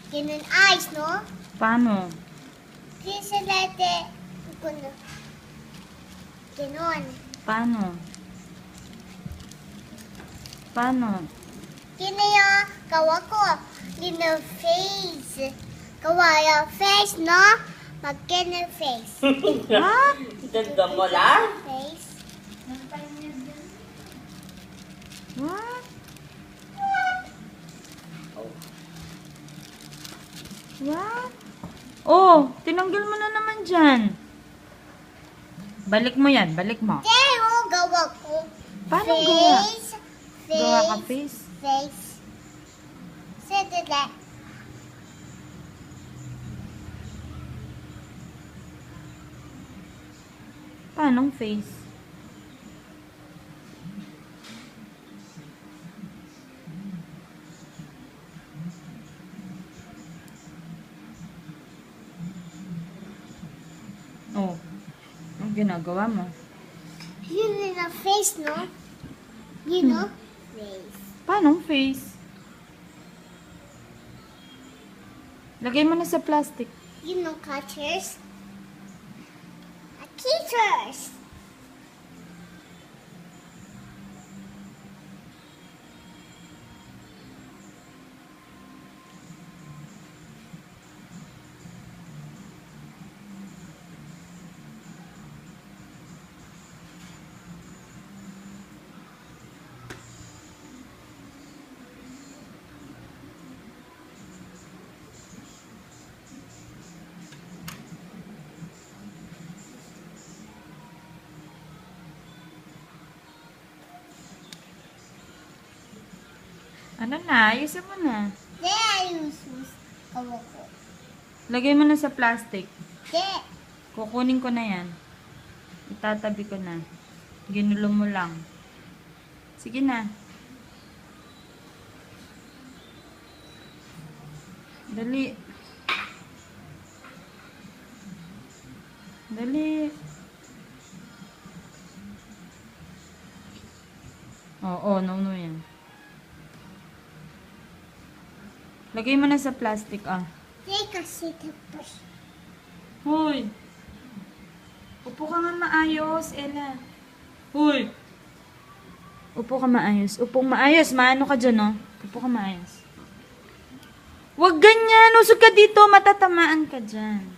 Ganun eyes, no? Paano? Kasi lete, ganun. Paano? Paano? Kina yung gawa ko. Kina face. Gawa yung face, no? Mag-kina face. Ha? Ganda mo lang. Face. What? What? Oh, tinanggal mo na naman dyan. Balik mo yan, balik mo. Pero gawa ko. Paano gawa? Face. Gawa ka face? Face. Sige na. Paanong face? Oh, ang ginagawa mo? Yun in a face, no? You know? Face. Paanong face? Lagay mo na sa plastic. You know cutters? Cutters! Ano na? Ayusin mo na. De, ayusus. Kawa ko. Lagay mo na sa plastic. De, Kukunin ko na yan. Itatabi ko na. Ginulo mo lang. Sige na. Dali. Dali. Oo, no yan. Lagay mo na sa plastic, ah. de kasi tapos. Hoy! Upo ka nga maayos, Ella. Hoy! Upo ka maayos. Upong maayos. Maano ka dyan, no? Upo ka maayos. Huwag ganyan. Usog ka dito. Matatamaan ka dyan.